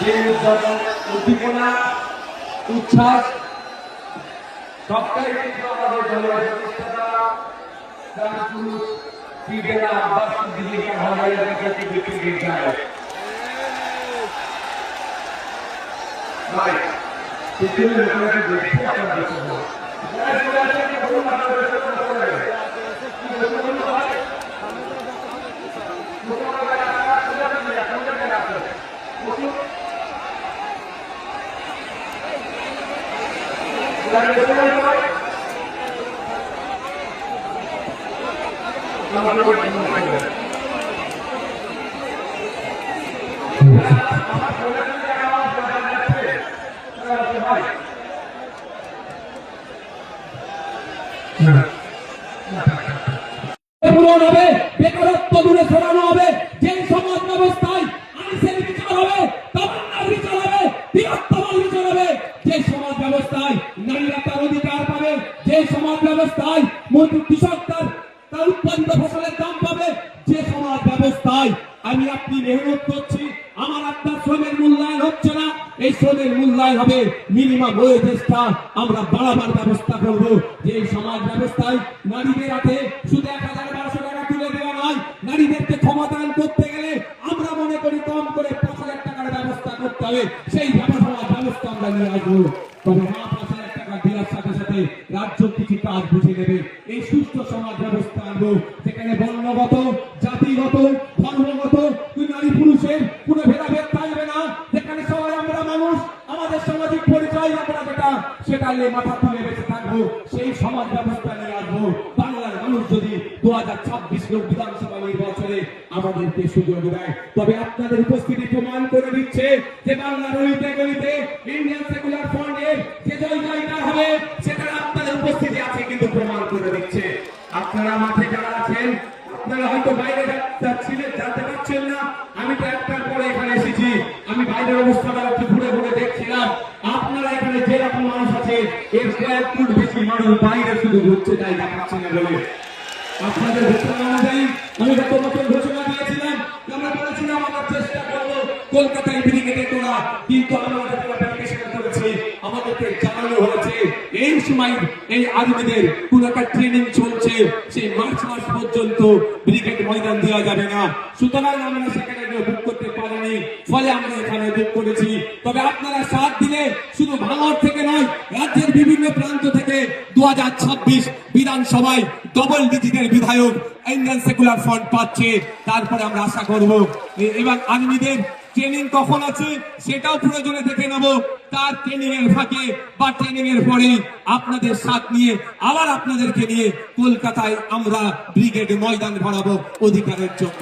যে উদ্দীপনা উচ্ছ্বাস সবটাই কিন্তু আমাদের দলের প্রতিষ্ঠাতা পুরুষ ক্রীড়া আব্বাস দিদিকে ভালো পূরণ হবে, বেকারত্ব দূরে সরানো হবে, যে সমাজ ব্যবস্থায় আইনের বিচার হবে, তামান্নার বিচার হবে, বৃহত্তমার বিচার হবে, যে সমাজ ব্যবস্থায় নারীরা তার অধিকার পাবে, যে সমাজ ব্যবস্থায় কৃষক তার উৎপাদিত ফসলের দাম পাবে, যে সমাজ ব্যবস্থায় আমি আপনি মেহনত করছি, আমার আপনার শ্রমের মূল্যায়ন হচ্ছে না, এই শ্রমের মূল্যায়ন হবে, মিনিমাম ওয়েজেসটা আমরা বাড়াবার ব্যবস্থা করব। যে সমাজ ব্যবস্থায় নারীদের হাতে শুধু ১,১২০০ টাকা তুলে দেওয়া নয়, নারীদেরকে ক্ষমতায়ন করতে গেলে আমরা মনে করি কম করে ৫,০০০ টাকার ব্যবস্থা করতে হবে, সেই ব্যবস্থা আমরা নিয়ে আসবো। তবে ৫,০০০ টাকা দেওয়ার সাথে সাথে রাজ্য কিছু কাজ বুঝে নেবে, এই সুস্থ সমাজ ব্যবস্থা আনবো, যেখানে বর্ণগত, জাতিগত, ধর্মগত, নারী পুরুষের কোনো ভেদাভেদ থাকবে না, যেখানে সবাই আমরা মানুষ, আমাদের সামাজিক পরিচয় আমরা সেটা নিয়ে মাথা তুলে বেঁচে থাকবো, সেই সমাজ ব্যবস্থা নিয়ে আসবো। বাংলার মানুষ যদি 2026 বিধানসভা নির্বাচনে আমাদেরকে সুযোগ দেয়, তবে আপনাদের উপস্থিতি প্রমাণ করে দিচ্ছে যে বাংলার অলিতে গলিতে ইন্ডিয়ান সেকুলার ফ্রন্টের যে জয়টা হবে, সেখানে আপনাদের উপস্থিতি আছে কিন্তু প্রমাণ করে দিচ্ছে। আপনারা মাঠে যারা আছেন, আপনারা হয়তো বাইরে জানতে পারছেন না, আমি তো একটার পরে এখানে এসেছি, আমি বাইরের অবস্থাটা একটু ঘুরে ঘুরে দেখছিলাম। আপনারা এখানে যেরকম মানুষ আছে, এর কয়েক ফুট বেশি মানুষ বাইরে শুধু ঘুরছে, তাই দেখাচ্ছে না বলে আপনাদের ঘোষণা অনুযায়ী আমি গত বছর ঘোষণা দিয়েছিলাম, আমরা বলেছিলাম আমরা চেষ্টা করবো কলকাতায় ব্রিগেডে করা, কিন্তু আমাদের করেছে, আমাদেরকে জানানো হয়েছে এই সময় এই আর্মিদের কোন একটা ট্রেনিং চলছে, সেই মার্চ মাস পর্যন্ত ব্রিগেড ময়দান দেওয়া যাবে না, সুতরাং আমরা সেখানে বুক করতে পারিনি, ফলে আমরা এখানে বুক করেছি। তবে আপনারা সাথ দিলে শুধু ভাঙড় থেকে নয়, রাজ্যের বিভিন্ন প্রান্ত থেকে 2026 বিধানসভায় ডবল ডিজিটের বিধায়ক ইন্ডিয়ান সেকুলার ফ্রন্ট পাচ্ছে। তারপরে আমরা আশা করব এবং আর্মিদের ট্রেনিং কখন আছে সেটাও প্রয়োজনে দেখে নেব, তার ট্রেনিং এর ফাঁকে বা ট্রেনিং এর পরে আপনাদের সাথ নিয়ে আবার আপনাদেরকে নিয়ে কলকাতায় আমরা ব্রিগেড ময়দান ভরাবো অধিকারের জন্য।